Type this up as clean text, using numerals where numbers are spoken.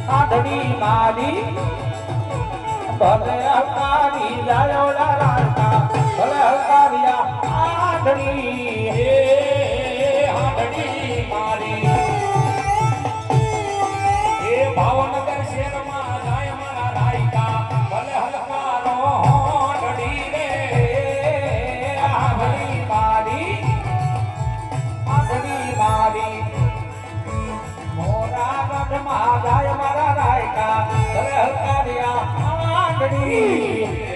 આંધળી મારી ભલે હકારી જાયો લાલકા ભલે હકારિયા આંધળી હે આંધળી મારી એ ભાવનગર શહેરમાં જાય મારા રાયકા ભલે હલકારો આંધળી રે આંધળી મારી મોરા ગઢમાં જાય મારા રાયકા ભલે હલકારિયા આંધળી